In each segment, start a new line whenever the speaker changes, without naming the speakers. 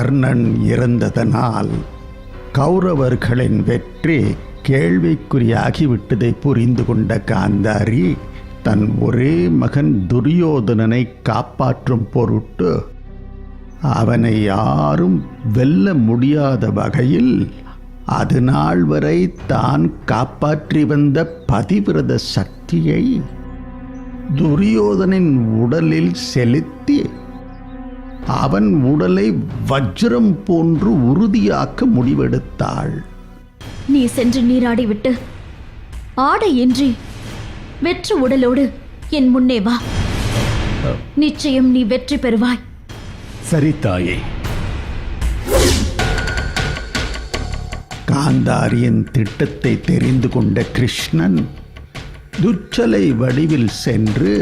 கர்ணன் இறந்ததனால் கௌரவர்களின் வெற்றி கேள்விக்குறியாகிவிட்டதை புரிந்து கொண்ட காந்தாரி தன் ஒரே மகன் துரியோதனனை காப்பாற்றும் பொருட்டு அவனை யாரும் வெல்ல முடியாத வகையில் அது நாள் வரை தான் காப்பாற்றி வந்த பதிவிரத சக்தியை துரியோதனின் உடலில் செலுத்தி அவன் உடலை வஜ்ரம் போன்று உறுதியாக்க முடிவெடுத்தாள்.
நீ சென்று நீராடிவிட்டு ஆடையின்றி வெற்று உடலோடு என் முன்னே வா. நிச்சயம் நீ வெற்றி பெறுவாய்.
சரி தாயே.
காந்தாரியின் திட்டத்தை தெரிந்து கொண்ட கிருஷ்ணன் துச்சலை வடிவில் சென்று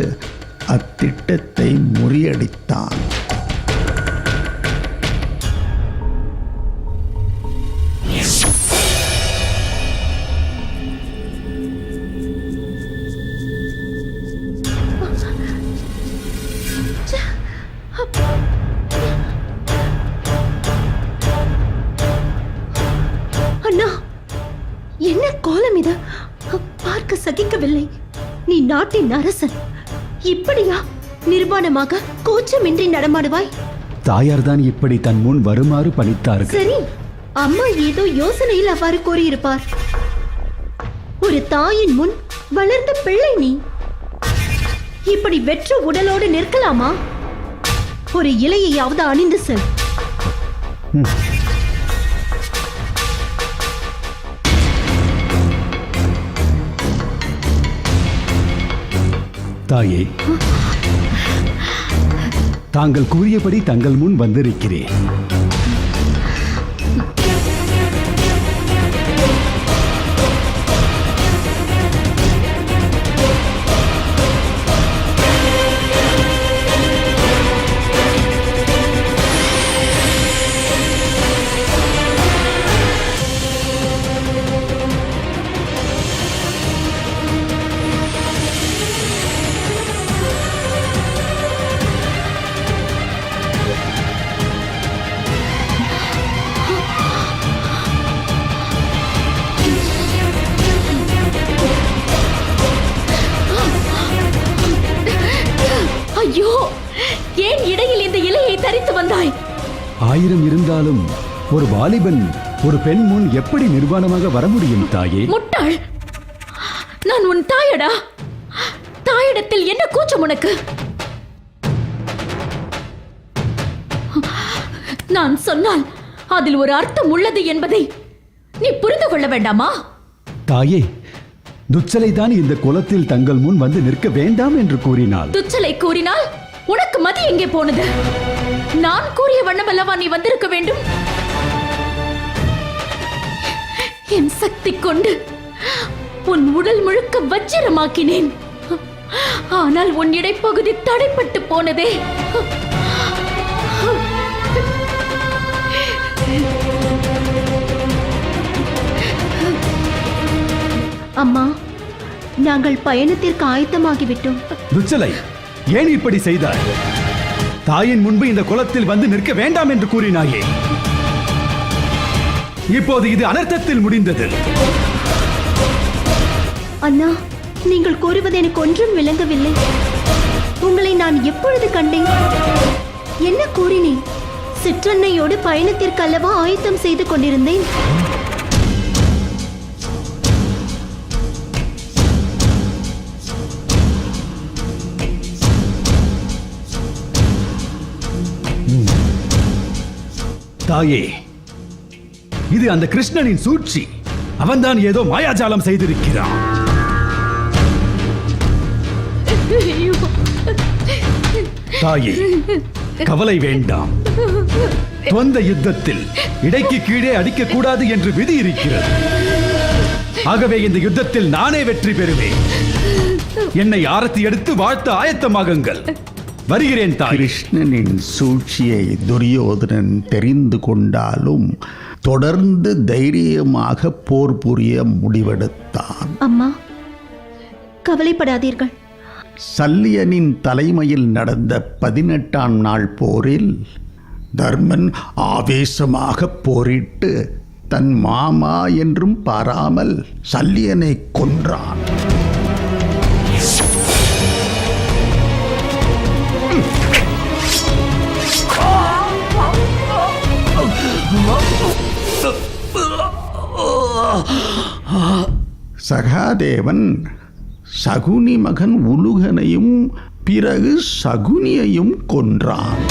அத்திட்டத்தை முறியடித்தான்.
என்ன கோலம் இது? பார்க்க சகிக்கவில்லை. நீ நாட்டின் அரசன், இப்படியா நிர்வாணமாக கூச்சமின்றி நடமாடுவாய்?
தாயார்தான் இப்படி தன் முன் வருமாறு பணித்தார்கள்.
சரி, அம்மா ஏதோ யோசனையில் அவ்வாறு கூறியிருப்பார். ஒரு தாயின் முன் வளர்ந்த பிள்ளை நீ இப்படி வெற்று உடலோடு நிற்கலாமா? ஒரு இலையையாவது அணிந்து செல்.
தாயே, தாங்கள் கூறியபடி தங்கள் முன் வந்திருக்கிறேன்.
ஐயோ, ஏன் இடையில் இந்த இலையை தரித்து வந்தாய்?
1000 இருந்தாலும் ஒரு வாலிபன் ஒரு பெண் முன் எப்படி நிர்வாணமாக வர முடியும் தாயே?
முட்டாள், நான் உன் தாயடா. தாயிடத்தில் என்ன கூச்சம் உனக்கு? நான் சொன்னால் அதில் ஒரு அர்த்தம் உள்ளது என்பதை நீ புரிந்து கொள்ள வேண்டாமா?
தாயே, துச்சலை தான் இந்த குலத்தில் தங்கள் முன் வந்து நிற்க வேண்டாம் என்று கூறினாள்.
துச்சலை கூறினால் உனக்கு மதி எங்கே போனது? நான் கூறிய வண்ணம் அல்லவா நீ வந்திருக்க வேண்டும். என் சக்தி கொண்டு உன் உடல் முழுக்க வச்சிரமாக்கினேன். ஆனால் உன் இடைப்பகுதி தடைப்பட்டு போனதே.
அம்மா, நாங்கள் பயணத்திற்கு ஆயத்தமாகிவிட்டோம்.
துச்சலை, ஏன் இப்படி செய்தாய்? தாயின் முன்பு இந்த குலத்தில் வந்து நிற்க வேண்டாம் என்று கூறினாயே. இப்போது இது அனர்த்தத்தில் முடிந்தது.
அண்ணா, நீங்கள் கூறுவது எனக்கு ஒன்றும் விளங்கவில்லை. உங்களை நான் எப்பொழுது கண்டேன்? என்ன கூறினேன்? சிற்றன்னையோடு பயணத்திற்கு அல்லவா ஆயத்தம் செய்து கொண்டிருந்தேன்.
தாயே, இது அந்த கிருஷ்ணனின் சூழ்ச்சி. அவன்தான் ஏதோ மாயாஜாலம் செய்திருக்கிறான். தாயே, கவலை வேண்டாம். துவந்த யுத்தத்தில் இடைக்கு கீழே அடிக்க கூடாது என்று விதி இருக்கிறது. ஆகவே இந்த யுத்தத்தில் நானே வெற்றி பெறுவேன். என்னை ஆரத்தி எடுத்து வாழ்த்த ஆயத்தமாகுங்கள். வருகிறேன் தாய்.
கிருஷ்ணனின் சூழ்ச்சியை துரியோதனன் தெரிந்து கொண்டாலும் தொடர்ந்து தைரியமாக போர் புரிய முடிவெடுத்தான்.
அம்மா, கவலைப்படாதீர்கள்.
சல்லியனின் தலைமையில் நடந்த 18ஆம் நாள் போரில் தர்மன் ஆவேசமாக போரிட்டு தன் மாமா என்றும் பாராமல் சல்லியனை கொன்றான். சகாதேவன் சகுனி மகன் உலுகனையும் பிறகு சகுனியையும் கொன்றான்.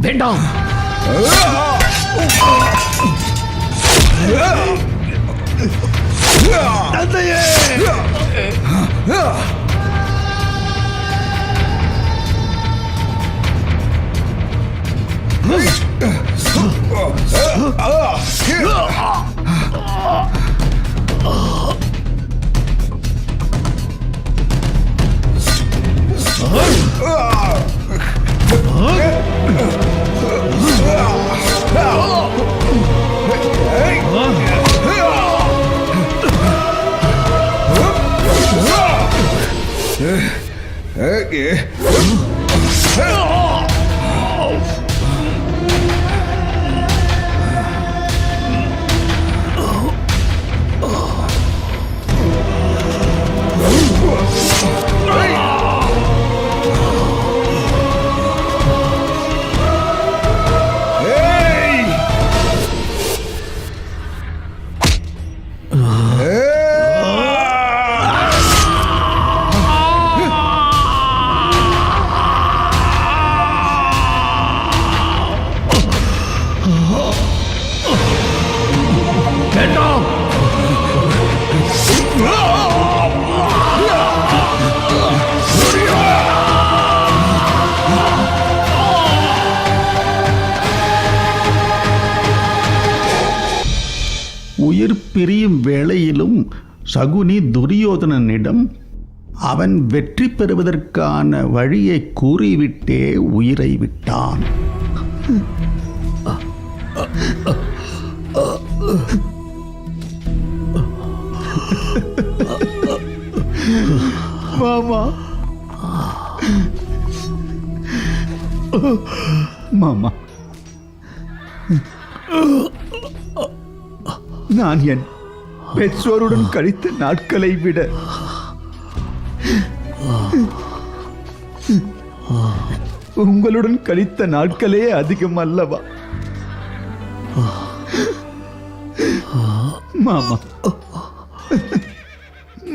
வேண்டாம்.
தந்தையே! உயிர் பிரியும் வேளையிலும் சகுனி துரியோதனனிடம் அவன் வெற்றி பெறுவதற்கான வழியை கூறிவிட்டே உயிரை விட்டான்.
மாமா, மாமா, நான் என் பெற்றோருடன் கழித்த நாட்களை விட உங்களுடன் கழித்த நாட்களே அதிகம் அல்லவா மாமா?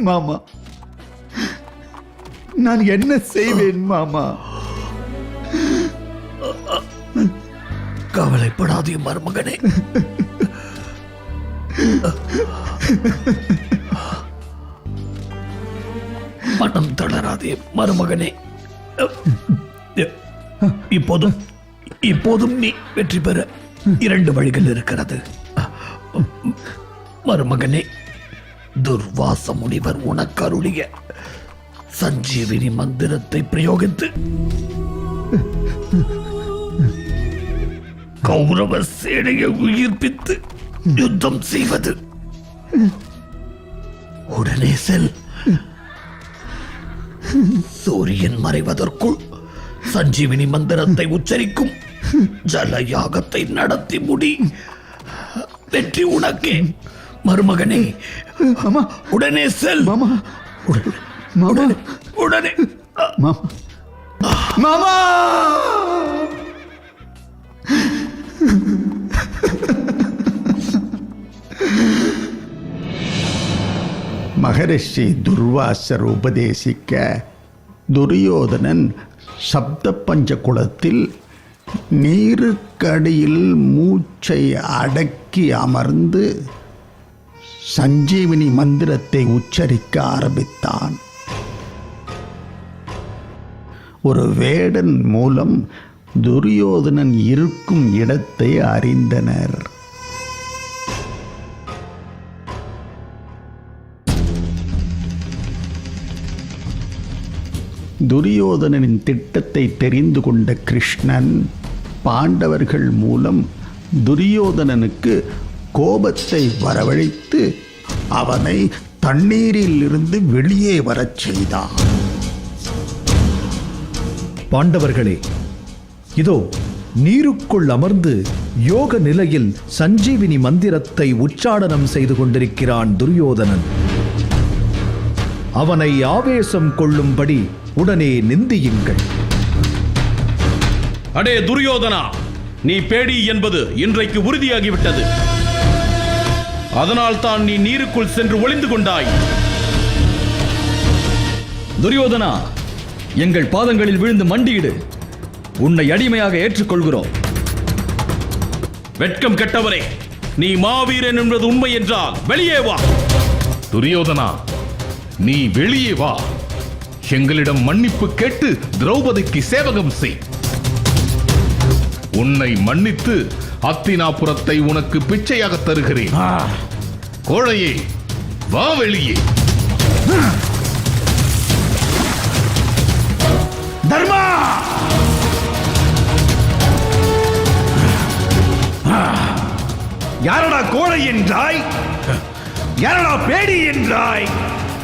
மாமா, நான் என்ன செய்வேன் மாமா?
கவலைப்படாதே மருமகனே. மனம் தளராதே மருமகனே. இப்போதும் நீ வெற்றி பெற 2 வழிகள் இருக்கிறது மருமகனே. துர்வாச முனிவர் உனக்கு அருளிய சஞ்சீவினி மந்திரத்தை பிரயோகித்து கௌரவ சேனையை உயிர்ப்பித்து யுத்தம் செய்வது. உடனே செல். சூரியன் மறைவதற்குள் சஞ்சீவினி மந்திரத்தை உச்சரிக்கும் ஜல யாகத்தை நடத்தி முடி. வெற்றி உனக்கே மருமகனே. உடனே செல்.
மாமா,
உடனே.
மாமா,
மகரிஷி துர்வாசர் உபதேசிக்க துரியோதனன் சப்த பஞ்ச குலத்தில் நீருக்கடியில் மூச்சை அடக்கி அமர்ந்து சஞ்சீவினி மந்திரத்தை உச்சரிக்க ஆரம்பித்தான். ஒரு வேடன் மூலம் துரியோதனன் இருக்கும் இடத்தை அறிந்தனர். துரியோதனனின் திட்டத்தை தெரிந்து கொண்ட கிருஷ்ணன் பாண்டவர்கள் மூலம் துரியோதனனுக்கு கோபத்தை வரவழைத்து அவனை தண்ணீரில் இருந்து வெளியே வரச் செய்தான்.
பாண்டவர்களே, இதோ நீருக்குள் அமர்ந்து யோக நிலையில் சஞ்சீவினி மந்திரத்தை உச்சாடனம் செய்து கொண்டிருக்கிறான் துரியோதனன். அவனை ஆவேசம் கொள்ளும்படி உடனே நிந்தியுங்கள்.
அடே துரியோதனா, நீ பேடி என்பது இன்றைக்கு உறுதியாகிவிட்டது. அதனால் தான் நீ நீருக்குள் சென்று ஒளிந்து கொண்டாய்.
துரியோதனா, எங்கள் பாதங்களில் விழுந்து மண்டியிடு. உன்னை அடிமையாக ஏற்றுக்கொள்கிறோம்.
வெட்கம் கெட்டவரே, நீ மாவீரன் என்பது உண்மை என்றால் வெளியே வா.
துரியோதனா, நீ வெளியே வா. எங்களிடம் மன்னிப்பு கேட்டு திரௌபதிக்கு சேவகம் செய். உன்னை மன்னித்து அத்தினாபுரத்தை உனக்கு பிச்சையாக தருகிறேன். கோழையே, வா வெளியே.
தர்மா!
யாரடா கோழை என்றாய்? யாரடா பேடி என்றாய்?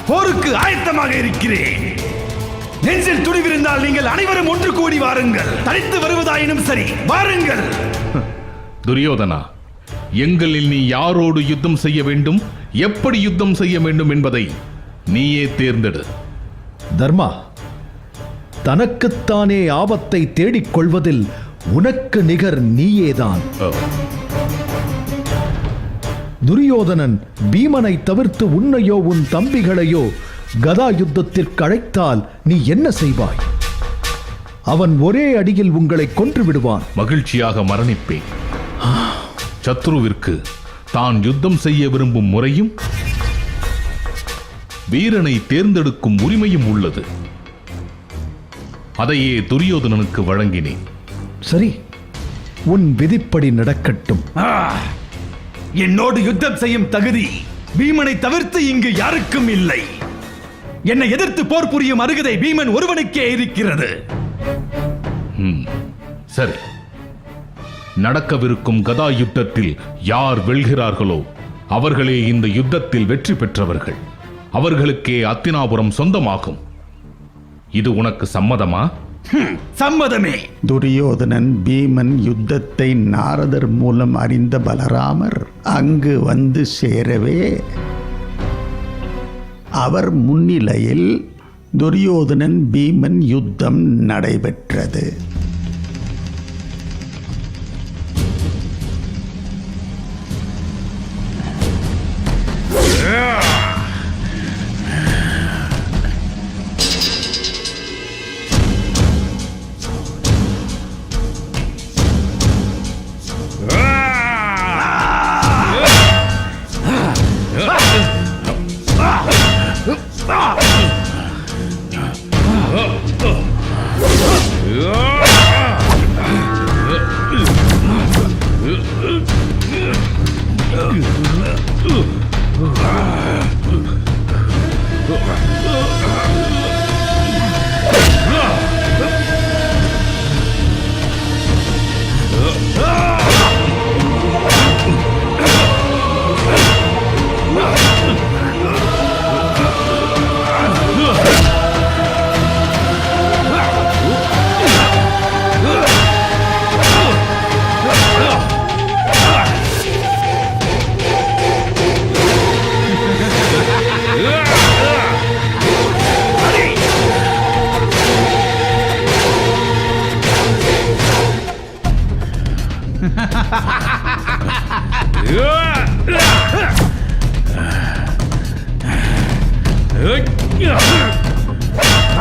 போருக்கு ஆயத்தமாக இருக்கிறேன். நெஞ்சில் துணிவிருந்தால் நீங்கள் அனைவரும் ஒன்று கூடி வாருங்கள். தனித்து வருவதாயினும் சரி, வாருங்கள்.
துரியோதனா, எங்களில் நீ யாரோடு யுத்தம் செய்ய வேண்டும், எப்படி யுத்தம் செய்ய வேண்டும் என்பதை நீயே தேர்ந்தெடு.
தர்மா, தனக்குத்தானே ஆபத்தை தேடிக் கொள்வதில் உனக்கு நிகர் நீயேதான். துரியோதனன் பீமனை தவிர்த்து உன்னையோ உன் தம்பிகளையோ கதா யுத்தத்திற்கு அழைத்தால் நீ என்ன செய்வாய்? அவன் ஒரே அடியில் உங்களை கொன்று விடுவான்.
மகிழ்ச்சியாக மரணிப்பேன். சத்ருவிற்கு தான் யுத்தம் செய்ய விரும்பும் முறையும் வீரனை தேர்ந்தெடுக்கும் உரிமையும் உள்ளது. அதையே துரியோதனனுக்கு வழங்கினேன்.
சரி, உன் விதிப்படி நடக்கட்டும்.
என்னோடு யுத்தம் செய்யும் தகுதி பீமனை தவிர்த்து இங்கு யாருக்கும் இல்லை. என்னை எதிர்த்து போர் புரியும் அருகதை பீமன் ஒருவனுக்கே இருக்கிறது.
சரி, நடக்கவிருக்கும் கதா யுத்தத்தில் யார் வெல்கிறார்களோ அவர்களே இந்த யுத்தத்தில் வெற்றி பெற்றவர்கள். அவர்களுக்கே அத்தினாபுரம் சொந்தமாகும். இது உனக்கு சம்மதமா?
சம்மதமே.
துரியோதனன் பீமன் யுத்தத்தை நாரதர் மூலம் அறிந்த பலராமர் அங்கு வந்து சேரவே அவர் முன்னிலையில் துரியோதனன் பீமன் யுத்தம் நடைபெற்றது.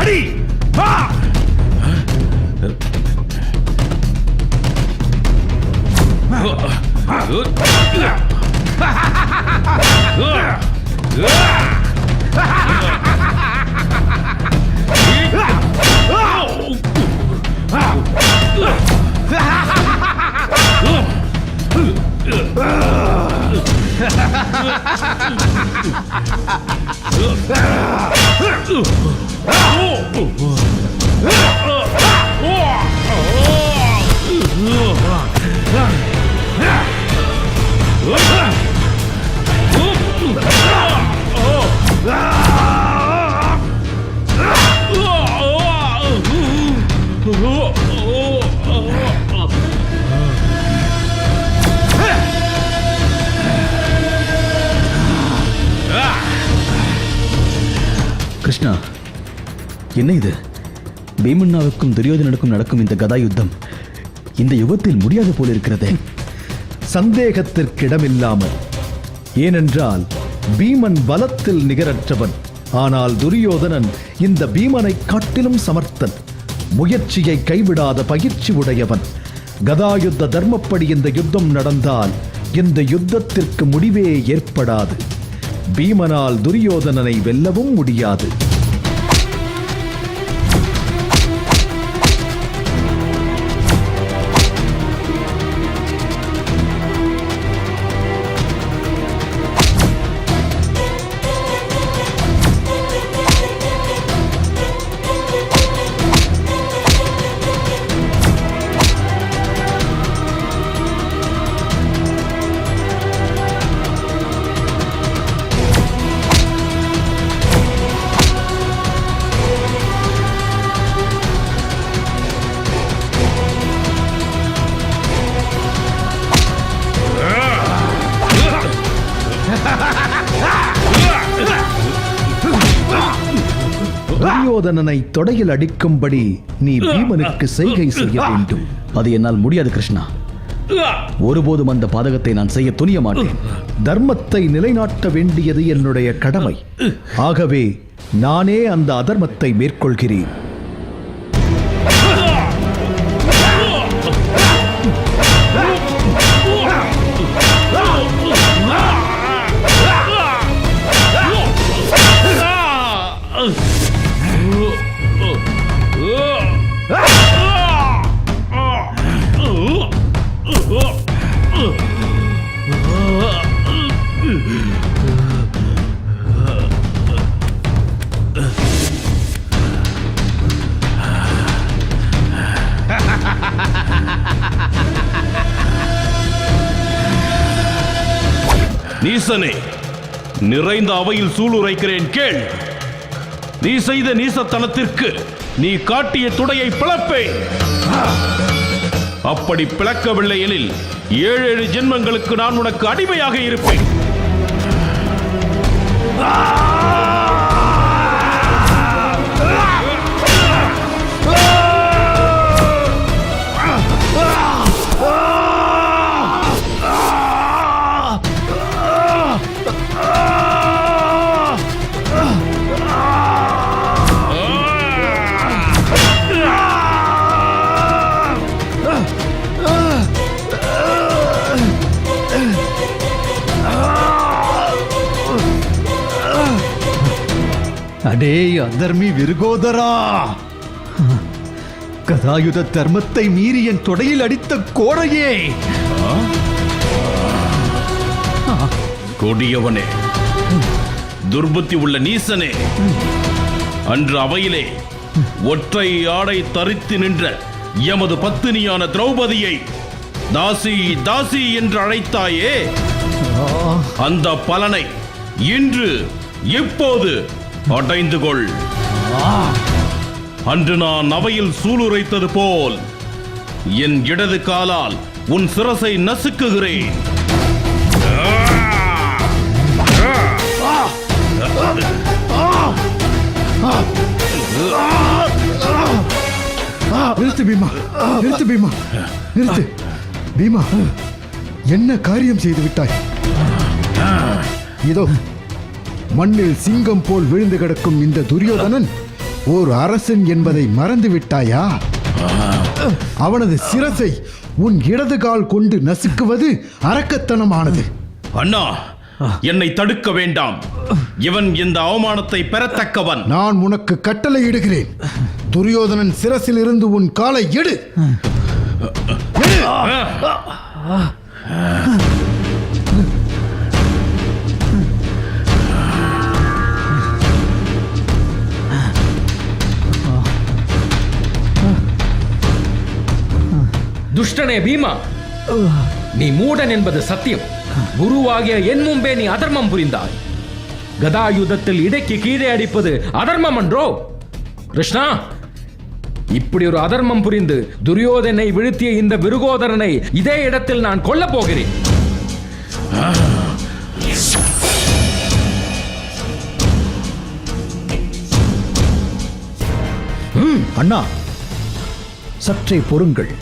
அடி வா.
கிருஷ்ணா, என்ன இது? பீமண்ணாவுக்கும் துரியோதனனுக்கும் நடக்கும் இந்த கதா யுத்தம் இந்த யுகத்தில் முடியாது போல இருக்கிறதே.
சந்தேகத்திற்கிடமில்லாமல். ஏனென்றால் பீமன் பலத்தில் நிகரற்றவன். ஆனால் துரியோதனன் இந்த பீமனை காட்டிலும் சமர்த்தன். முயற்சியை கைவிடாத பயிற்சி உடையவன். கதாயுத்த தர்மப்படி இந்த யுத்தம் நடந்தால் இந்த யுத்தத்திற்கு முடிவே ஏற்படாது. பீமனால் துரியோதனனை வெல்லவும் முடியாது. துரியோதனனை தொடையில் அடிக்கும்படி நீ பீமனுக்கு செய்கை செய்ய வேண்டும்.
அது என்னால் முடியாது கிருஷ்ணா. ஒருபோதும் அந்த பாதகத்தை நான் செய்ய துணிய மாட்டேன்.
தர்மத்தை நிலைநாட்ட வேண்டியது என்னுடைய கடமை. ஆகவே நானே அந்த அதர்மத்தை மேற்கொள்கிறேன்.
நீசனே, நிறைந்த அவையில் சூளுரைக்கிறேன் கேள். நீ செய்த நீசத்தனத்திற்கு நீ காட்டிய துடையை பிளப்பேன். அப்படி பிளக்கவில்லை எனில் 7 ஜென்மங்களுக்கு நான் உனக்கு அடிமையாக இருப்பேன்.
அடே அதர்மி விருகோதரா, கதாயுத தர்மத்தை மீறி என் தொடையில் அடித்த கோழையே!
கொடியவனே, துர்புத்தி உள்ள நீசனே, அன்று அவையிலே ஒற்றை ஆடை தரித்து நின்ற எமது பத்தினியான திரௌபதியை தாசி தாசி என்று அழைத்தாயே, அந்த பலனை இன்று இப்போது அடைந்து கொள். அன்று நான் அவையில் சூளுரைத்தது போல் என் இடது காலால் உன் சிரசை நசுக்குகிறேன்.
நிறுத்து பீமா, நிறுத்து பீமா, நிறுத்து பீமா. என்ன காரியம் செய்து விட்டாய்? இதோ மண்ணில் சிங்கம் போல் விழுந்து கிடக்கும் இந்த துரியோதனன் ஓர் அரசன் என்பதை மறந்து விட்டாயா? அவனது சிரசை உன் இடது கால் கொண்டு நசுக்குவது அரக்கத்தனமானது.
அண்ணா, என்னை தடுக்க வேண்டாம். இவன் இந்த அவமானத்தை பெறத்தக்கவன்.
நான் உனக்கு கட்டளை இடுகிறேன். துரியோதனன் சிரசில் இருந்து உன் காலை எடு.
துஷ்டனே பீமா, நீ மூடன் என்பது சத்தியம். குருவாகிய என் முன்பே நீ அதர்மம் புரிந்தாய். கதாயுதத்தில் இடைக்கு கீழே அடிப்பது அதர்மம் என்றோ? கிருஷ்ணா, இப்படி ஒரு அதர்மம் புரிந்து துரியோதனை வீழ்த்திய இந்த விருகோதரனை இதே இடத்தில் நான் கொல்லப் போகிறேன்.
அண்ணா, சற்றே பொறுங்கள்.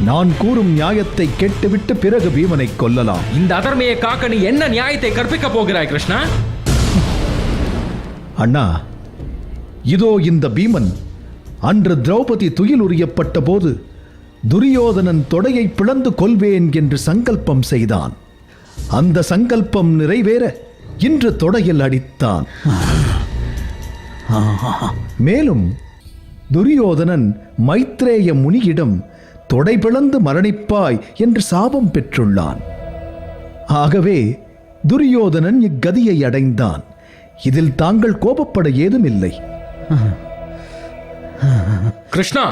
நான் கூறும் நியாயத்தை கேட்டுவிட்டு பிறகு பீமனை கொல்லலாம்.
இந்த அதர்மையை காக்க நீ என்ன நியாயத்தை கற்பிக்கப் போகிறாய் கிருஷ்ணா?
அண்ணா, இதோ இந்த பீமன் அன்று திரௌபதி துயில் உரியப்பட்ட போது துரியோதனன் தொடையை பிளந்து கொல்வேன் என்று சங்கல்பம் செய்தான். அந்த சங்கல்பம் நிறைவேற இன்று தொடையில் அடித்தான். மேலும் துரியோதனன் மைத்ரேய முனியிடம் தொடை பிளந்து மரணிப்பாய் என்று சாபம் பெற்றுள்ளான். ஆகவே துரியோதனன் இக்கதியை அடைந்தான். இதில் தாங்கள் கோபப்பட ஏதுமில்லை.
கிருஷ்ணா,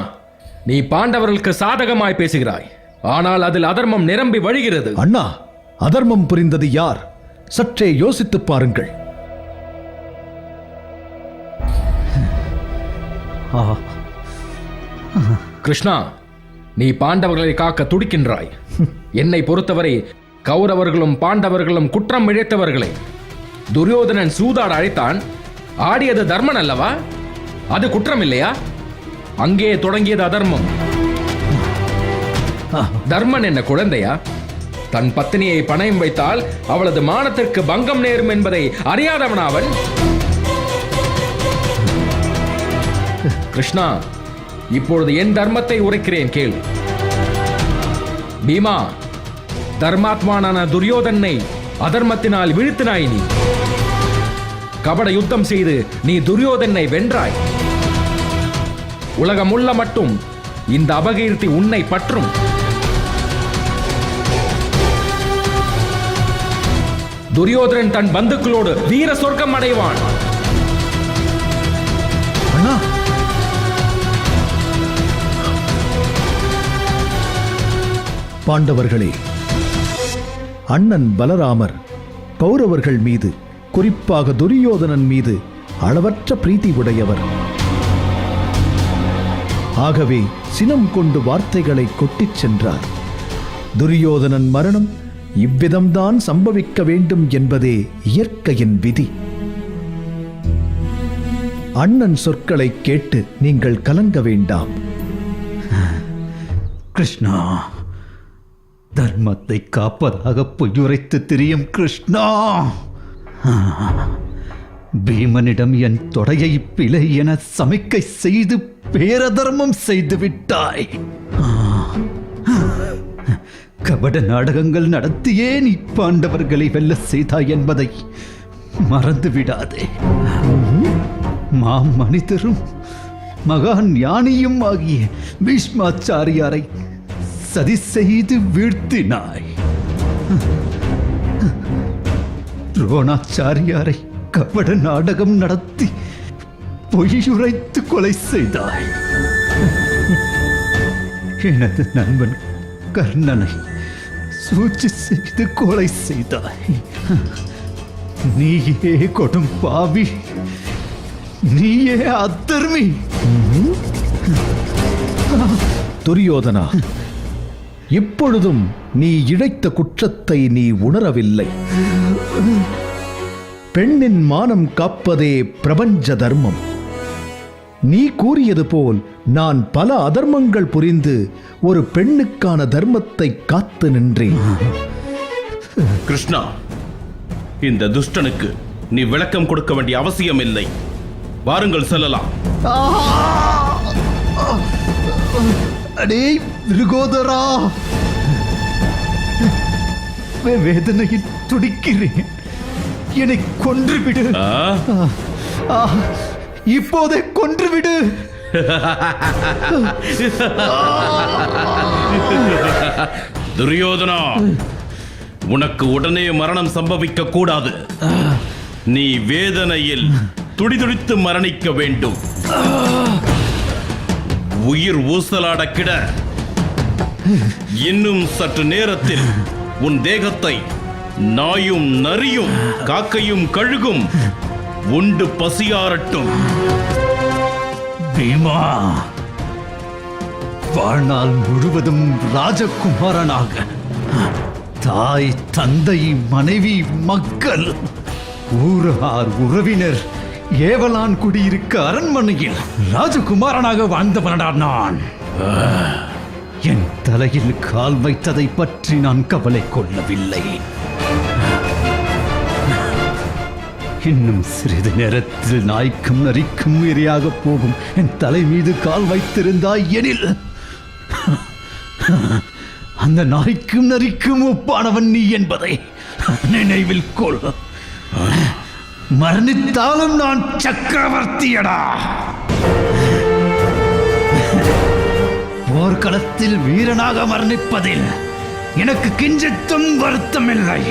நீ பாண்டவர்களுக்கு சாதகமாய் பேசுகிறாய். ஆனால் அதில் அதர்மம் நிரம்பி வழிகிறது.
அண்ணா, அதர்மம் புரிந்தது யார்? சற்றே யோசித்துப் பாருங்கள்.
கிருஷ்ணா, நீ பாண்டவர்களை காக்க துடிக்கின்றாய். என்னை பொறுத்தவரை கௌரவர்களும் பாண்டவர்களும் குற்றம் இழைத்தவர்களை துரியோதனன் சூதாட அழைத்தான். ஆடியது தர்மன் அல்லவா? அது குற்றம் இல்லையா? அங்கே தொடங்கியது அதர்மம். தர்மன் என்ன குழந்தையா? தன் பத்தினியை பணயம் வைத்தால் அவளது மானத்திற்கு பங்கம் நேரும் என்பதை அறியாதவன் அவன். கிருஷ்ணா, இப்பொழுது என் தர்மத்தை உரைக்கிறேன் கேள். பீமா, தர்மாத்மானான துரியோதனை அதர்மத்தினால் வீழ்த்தினாய். நீ கபட யுத்தம் செய்து நீ துரியோதனை வென்றாய். உலகமுள்ள மட்டும் இந்த அபகீர்த்தி உன்னை பற்றும். துரியோதனன் தன் பந்துக்களோடு வீர சொர்க்கம் அடைவான்.
அண்ணா, பாண்டவர்களே, அண்ணன் பலராமர் கௌரவர்கள் மீது, குறிப்பாக துரியோதனன் மீது அளவற்ற பிரீத்தி உடையவர். ஆகவே சினம் கொண்டு வார்த்தைகளை கொட்டிச் சென்றார். துரியோதனன் மரணம் இவ்விதம்தான் சம்பவிக்க வேண்டும் என்பதே இயற்கையின் விதி. அண்ணன் சொற்களை கேட்டு நீங்கள் கலங்க வேண்டாம்.
கிருஷ்ணா, தர்மத்தை காப்பதாக பொய்யுரைத்து திரியும் கிருஷ்ணா, பீமனிடம் என் தொடையை பிழை என சமிக்கை செய்து பேரதர்மம் செய்து விட்டாய். கபட நாடகங்கள் நடத்தியே நீ பாண்டவர்களை வெல்ல செய்தாய் என்பதை மறந்து விடாதே. மனிதரும் மகா ஞானியும் ஆகிய பீஷ்மாச்சாரியாரை சதி செய்து வீழ்த்தினாய். துரோணாச்சாரியாரை கபட நாடகம் நடத்தி பொய்யுரைத்து கொலை செய்தாய். எனது நண்பன் கர்ணனை சூழ்ச்சி செய்து கொலை செய்தாய். நீயே கொடும் பாவி, நீயே அதர்மி.
துரியோதனா, இப்பொழுதும் நீ இழைத்த குற்றத்தை நீ உணரவில்லை. பெண்ணின் மானம் காப்பதே பிரபஞ்ச தர்மம். நீ கூறியது போல் நான் பல அதர்மங்கள் புரிந்து ஒரு பெண்ணுக்கான தர்மத்தை காத்து நின்றேன்.
கிருஷ்ணா, இந்த துஷ்டனுக்கு நீ விளக்கம் கொடுக்க வேண்டிய அவசியம் இல்லை. வாருங்கள் செல்லலாம்.
அடே விருகோதரா, வேதனையில் துடிக்கிறேன். என்னை கொன்றுவிடு. இப்போதே கொன்றுவிடு.
துரியோதனா, உனக்கு உடனே மரணம் சம்பவிக்க கூடாது. நீ வேதனையில் துடிதுடித்து மரணிக்க வேண்டும். உயிர் ஊசலாட கிட இன்னும் சற்று நேரத்தில் உன் தேகத்தை நாயும் நரியும் காக்கையும் கழுகும் உண்டு பசியாரட்டும்.
பீமா, வாழ்நாள் முழுவதும் ராஜகுமாரனாக தாய், தந்தை, மனைவி, மக்கள், ஊரார், உறவினர், ஏவலான் குடியிருக்க அரண்மனையில் ராஜகுமாரனாக வாழ்ந்தவனடா நான். என் தலையில் கால் வைத்ததை பற்றி நான் கவலை கொள்ளவில்லை. இன்னும் சிறிது நேரத்தில் நாய்க்கும் நரிக்கும் இரையாக போகும் என் தலை மீது கால் வைத்திருந்தாய் எனில் அந்த நாய்க்கும் நரிக்கும் ஒப்பானவன் நீ என்பதை நினைவில் கொள். மரணித்தாலும் நான் சக்கரவர்த்தியடா. போர்க்களத்தில் வீரனாக மரணிப்பதில் எனக்கு கிஞ்சித்தும் வருத்தமில்லை.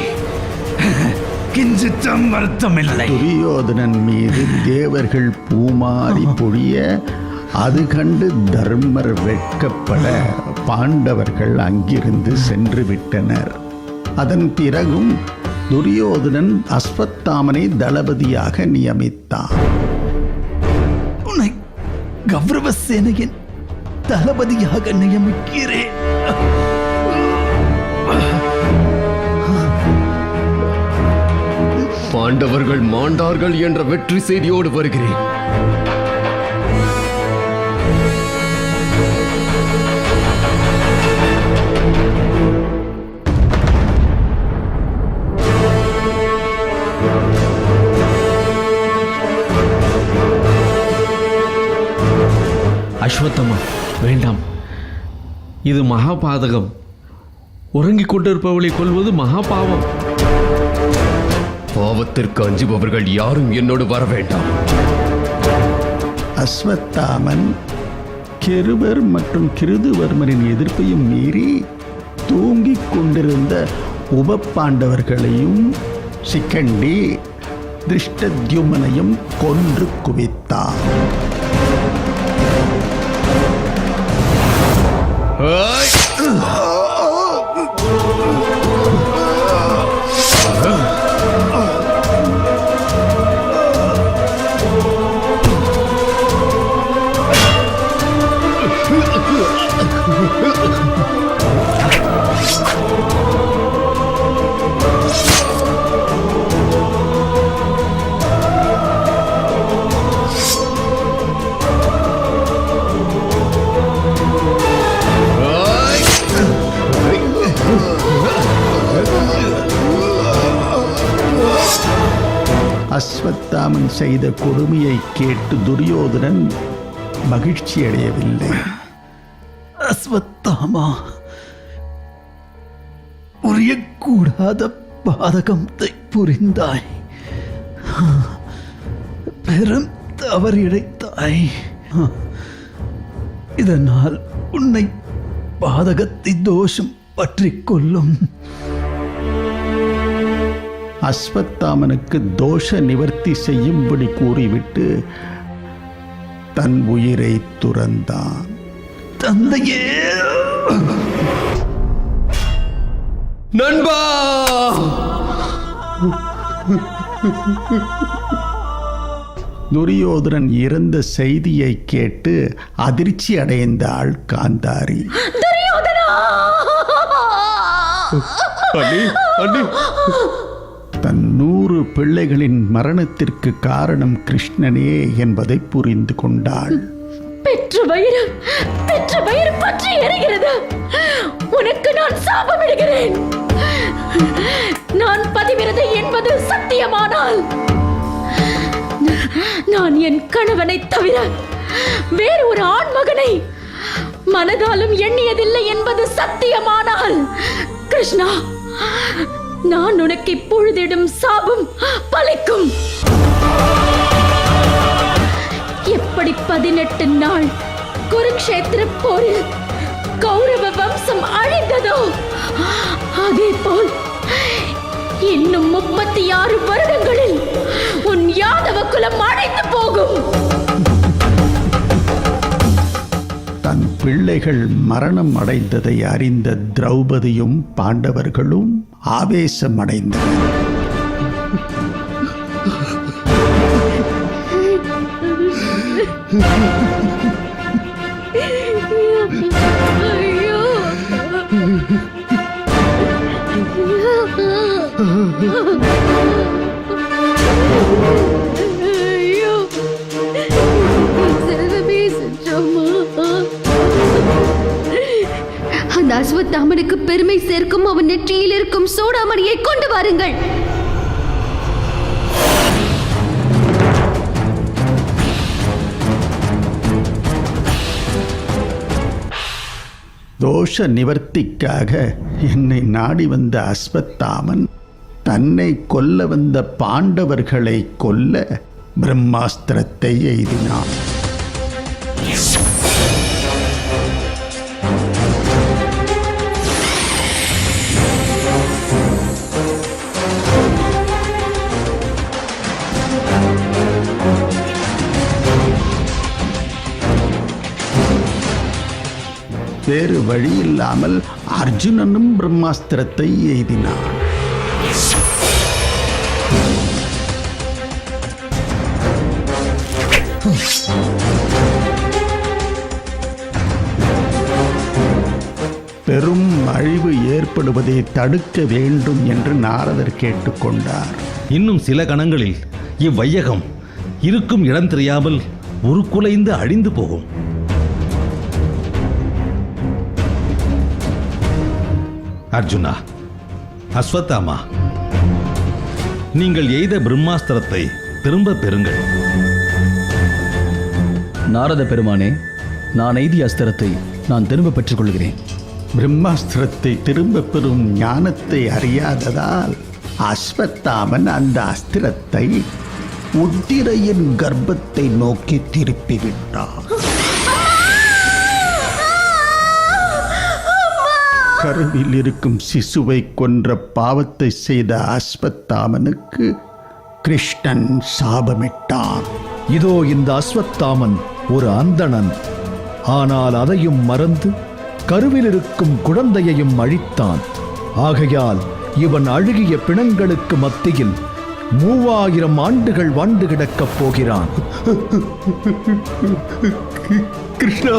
கிஞ்சித்தும் வருத்தமில்லை.
துரியோதனன் மீது தேவர்கள் பூமாரி பொழிய அது கண்டு தர்மர் வெட்கப்பட பாண்டவர்கள் அங்கிருந்து சென்று விட்டனர். அதன் பிறகும் துரியோதனன் அஸ்வத்தாமனை தளபதியாக நியமித்தான்.
உன்னை கௌரவ சேனையின் தளபதியாக நியமிக்கிறேன்.
பாண்டவர்கள் மாண்டார்கள் என்ற வெற்றி செய்தியோடு வருகிறேன்.
அஸ்வத்தமா, வேண்டாம். இது மகாபாதகம். உறங்கிக் கொண்டிருப்பவளை கொல்வது மகாபாவம்.
பாவத்திற்கு அஞ்சுபவர்கள் யாரும் என்னோடு வர வேண்டாம்.
அஸ்வத்தாமன் கிருபர் மற்றும் கிருதுவர்மரின் எதிர்ப்பையும் மீறி தூங்கிக் கொண்டிருந்த உப பாண்டவர்களையும் சிக்கண்டி திருஷ்டத்யும்னையும் கொன்று குவித்தான். அஸ்வத்தாமன் செய்த கொடுமையை கேட்டு துரியோதனன் மகிழ்ச்சி அடையவில்லை.
அஸ்வத்தாமா, புரியக்கூடாத பாதகத்தை புரிந்தாய். பெரும் தவறிழைத்தாய். இதனால் உன்னை பாதகத்தை தோஷம் பற்றிக் கொள்ளும்.
அஸ்வத்தாமனுக்கு தோஷ நிவர்த்தி செய்யும்படி கூறிவிட்டு தன் உயிரை துறந்தான்.
தந்தையே,
நண்பா!
துரியோதனன் இறந்த செய்தியை கேட்டு அதிர்ச்சி அடைந்தாள் காந்தாரி. தன் 100 பிள்ளைகளின் மரணத்திற்கு காரணம் கிருஷ்ணனே என்பதை புரிந்து கொண்டாள்.
பெற்ற வயிறு பற்றி எரிகிறது. உனக்கு நான் சாபமிடுகிறேன். நான் பதிவிரதை என்பது சத்தியமானால் நான் என் கணவனை தவிர வேறு ஒரு ஆண் மகனை மனதாலும் எண்ணியதில்லை என்பது சத்தியமானால் கிருஷ்ணா, நான் உனக்கு இப்பொழுதிடும் சாபம் பலிக்கும். எப்படி 18 நாள் குருக்ஷேத்திர போரில் கௌரவ வம்சம் அழிந்ததோ அதே போல் இன்னும் 36 வருடங்களில் உன் யாதவ குலம் அழிந்து போகும்.
தன் பிள்ளைகள் மரணம் அடைந்ததை அறிந்த திரௌபதியும் பாண்டவர்களும் ஆவேசமடைந்தனர்.
ஐயோ! ஐயோ! செல்வமே சென்றோமா?
அந்த அஸ்வத்தாமனுக்கு பெருமை சேர்க்கும் அவன் நெற்றியில் இருக்கும் சூடாமணியை கொண்டு வாருங்கள்.
தோஷ நிவர்த்திக்காக என்னை நாடி வந்த அஸ்வத்தாமன் தன்னை கொல்ல வந்த பாண்டவர்களை கொல்ல பிரம்மாஸ்திரத்தை எய்தினான். வேறு வழியில்லாமல் அர்ஜுனனும் பிரம்மாஸ்திரத்தை எய்தினான். பெரும் அழிவு ஏற்படுவதை தடுக்க வேண்டும் என்று நாரதர் கேட்டுக்கொண்டார்.
இன்னும் சில கணங்களில் இவ்வையகம் இருக்கும் இடம் தெரியாமல் உருக்குலைந்து அழிந்து போகும். அர்ஜுனா, அஸ்வத்தாமா, நீங்கள் எய்த பிரம்மாஸ்திரத்தை திரும்ப பெறுங்கள்.
நாரத பெருமானே, நான் எய்திய அஸ்திரத்தை நான் திரும்ப பெற்றுக் கொள்கிறேன்.
பிரம்மாஸ்திரத்தை திரும்ப பெறும் ஞானத்தை அறியாததால் அஸ்வத்தாமன் அந்த அஸ்திரத்தை உத்திரையின் கர்ப்பத்தை நோக்கி திருப்பிவிட்டார். கருவில் இருக்கும் சிசுவை கொன்ற பாவத்தை செய்த அஸ்வத்தாமனுக்கு கிருஷ்ணன் சாபமிட்டான்.
இதோ இந்த அஸ்வத்தாமன் ஒரு அந்தணன். ஆனால் அதையும் மறந்து கருவில் இருக்கும் குழந்தையையும் அழித்தான். ஆகையால் இவன் அழுகிய பிணங்களுக்கு மத்தியில் 3000 ஆண்டுகள் வாழ்ந்து கிடக்கப் போகிறான்.
கிருஷ்ணா,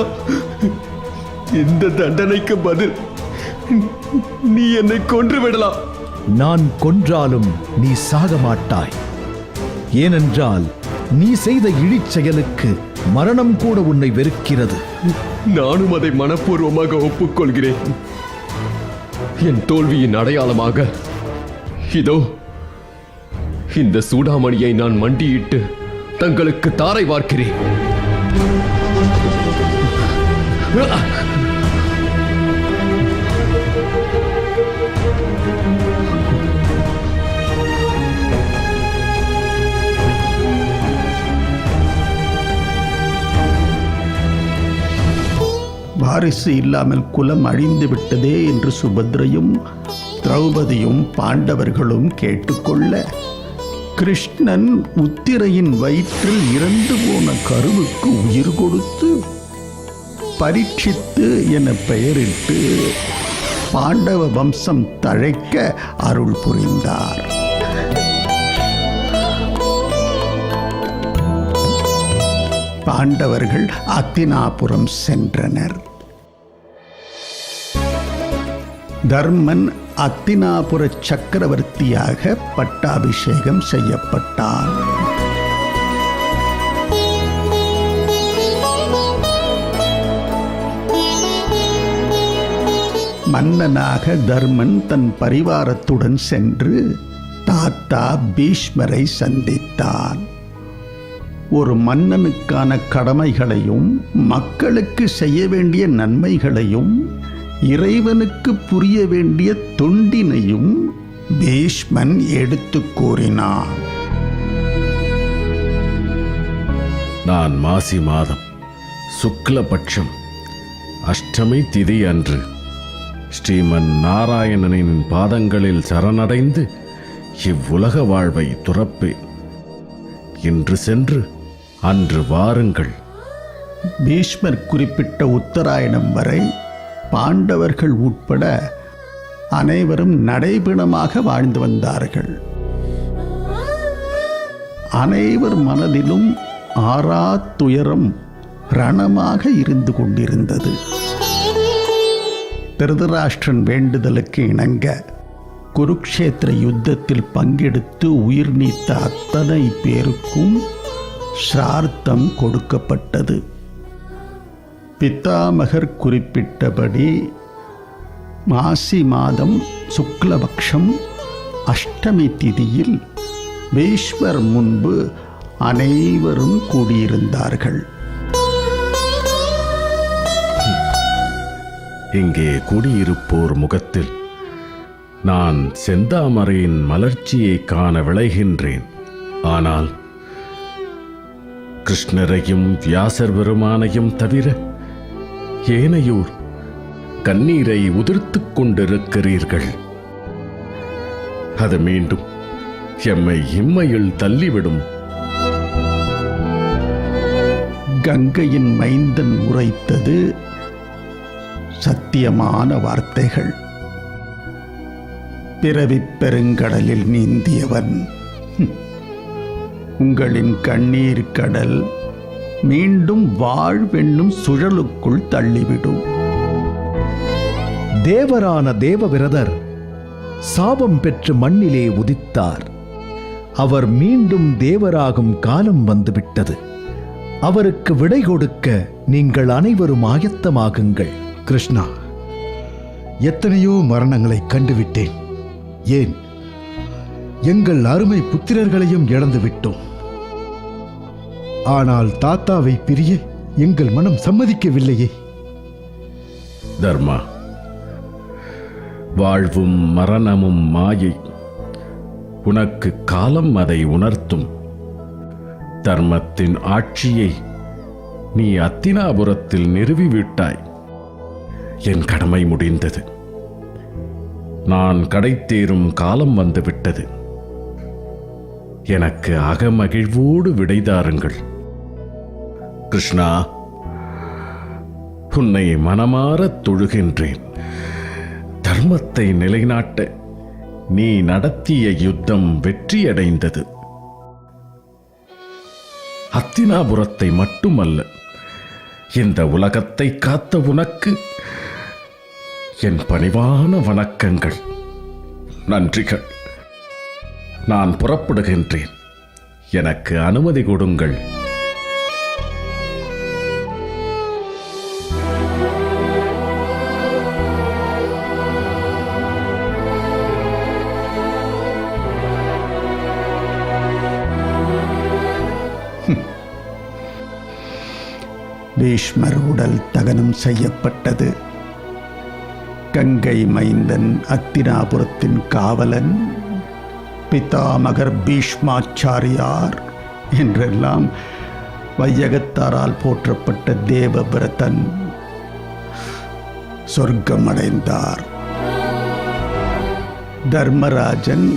இந்த தண்டனைக்கு பதில் நீ என்னை கொன்று விடலாம்.
நான் கொன்றாலும் நீ சாக மாட்டாய். ஏனென்றால் நீ செய்த இழிச் செயலுக்கு மரணம் கூட உன்னை வெறுக்கிறது.
நானும் அதை மனப்பூர்வமாக ஒப்புக்கொள்கிறேன். என் தோல்வியின் அடையாளமாக இதோ இந்த சூடாமணியை நான் மண்டியிட்டு தங்களுக்கு தாரை வார்க்கிறேன்.
வாரிசு இல்லாமல் குலம் அழிந்து விட்டதே என்று சுபத்ரையும் திரௌபதியும் பாண்டவர்களும் கேட்டுக்கொள்ள, கிருஷ்ணன் உத்திரையின் வயிற்றில் இறந்து போன கருவுக்கு உயிர் கொடுத்து பரீட்சித்து என பெயரிட்டு பாண்டவ வம்சம் தழைக்க அருள் புரிந்தார். பாண்டவர்கள் அத்தினாபுரம் சென்றனர். தர்மன் அத்தினாபுர சக்கரவர்த்தியாக பட்டாபிஷேகம் செய்யப்பட்டான். மன்னனாக தர்மன் தன் பரிவாரத்துடன் சென்று தாத்தா பீஷ்மரை சந்தித்தான். ஒரு மன்னனுக்கான கடமைகளையும் மக்களுக்கு செய்ய வேண்டிய நன்மைகளையும் இறைவனுக்கு புரிய வேண்டிய தொண்டினையும் பீஷ்மன் எடுத்து கூறினான்.
நான் மாசி மாதம் சுக்லபட்சம் அஷ்டமி திதி அன்று ஸ்ரீமன் நாராயணனின் பாதங்களில் சரணடைந்து இவ்வுலக வாழ்வை துறப்பேன். இன்று சென்று அன்று வாருங்கள்.
பீஷ்மர் குறிப்பிட்ட உத்தராயணம் வரை பாண்டவர்கள் உட்பட அனைவரும் நடைபெணமாக வாழ்ந்து வந்தார்கள். அனைவர் மனதிலும் ஆறா துயரம் ரணமாக இருந்து கொண்டிருந்தது. திருதராஷ்டிரன் வேண்டுதலுக்கு இணங்க குருக்ஷேத்திர யுத்தத்தில் பங்கெடுத்து உயிர் நீத்த அத்தனை பேருக்கும் ஸ்ரார்த்தம் கொடுக்கப்பட்டது. பித்தாமகர் குறிப்பிட்டபடி மாசி மாதம் சுக்லபக்ஷம் அஷ்டமி திதியில் பீஷ்மர் முன்பு அனைவரும் கூடியிருந்தார்கள்.
இங்கே கூடியிருப்போர் முகத்தில் நான் செந்தாமரையின் மலர்ச்சியை காண விளைகின்றேன். ஆனால் கிருஷ்ணரையும் வியாசர் பெருமானையும் தவிர ஏனையோர் கண்ணீரை உதிர்த்துக் கொண்டிருக்கிறீர்கள். அது மீண்டும் எம்மை இம்மையில் தள்ளிவிடும்.
கங்கையின் மைந்தன் உரைத்தது சத்தியமான வார்த்தைகள். பிறவிப் பெருங்கடலில் நீந்தியவன் உங்களின் கண்ணீர் கடல் மீண்டும் வாழ்வென்னும் சுழலுக்குள் தள்ளிவிடும்.
தேவரான தேவவிரதர் சாபம் பெற்று மண்ணிலே உதித்தார். அவர் மீண்டும் தேவராகும் காலம் வந்துவிட்டது. அவருக்கு விடை கொடுக்க நீங்கள் அனைவரும் ஆயத்தமாகுங்கள்.
கிருஷ்ணா, எத்தனையோ மரணங்களை கண்டுவிட்டேன். ஏன், எங்கள் அருமை புத்திரர்களையும் இழந்து விட்டோம். ஆனால் தாத்தாவை பிரிய எங்கள் மனம் சம்மதிக்கவில்லையே.
தர்மா, வாழ்வும் மரணமும் மாயை. உனக்கு காலம் அதை உணர்த்தும். தர்மத்தின் ஆட்சியை நீ அத்தினாபுரத்தில் நிறுவிவிட்டாய். என் கடமை முடிந்தது. நான் கடைத்தேறும் காலம் வந்துவிட்டது. எனக்கு அகமகிழ்வோடு விடைதாருங்கள். கிருஷ்ணா, உன்னை மனமாரத் தொழுகின்றேன். தர்மத்தை நிலைநாட்ட நீ நடத்திய யுத்தம் வெற்றியடைந்தது. அத்தினாபுரத்தை மட்டுமல்ல, இந்த உலகத்தை காத்த உனக்கு என் பணிவான வணக்கங்கள், நன்றிகள். நான் புறப்படுகின்றேன். எனக்கு அனுமதி கொடுங்கள்.
பீஷ்மர் உடல் தகனம் செய்யப்பட்டது. கங்கை மைந்தன் அத்தினாபுரத்தின் காவலன் பிதாமகர் பீஷ்மாச்சாரியார் என்றெல்லாம் வையகத்தாரால் போற்றப்பட்ட தேவவிரதன் சொர்க்கமடைந்தார். தர்மராஜன்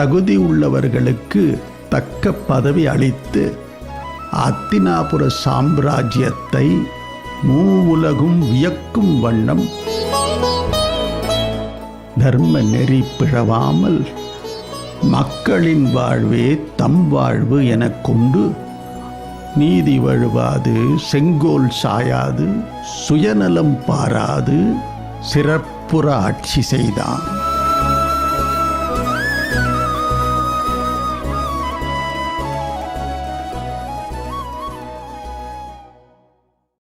தகுதி உள்ளவர்களுக்கு தக்க பதவி அளித்து அத்தினாபுர சாம்ராஜ்யத்தை மூவுலகும் வியக்கும் வண்ணம் தர்ம நெறி பிழவாமல் மக்களின் வாழ்வே தம் வாழ்வு எனக் கொண்டு நீதி வழுவாது, செங்கோல் சாயாது, சுயநலம் பாராது சிறப்புற ஆட்சி செய்தான்.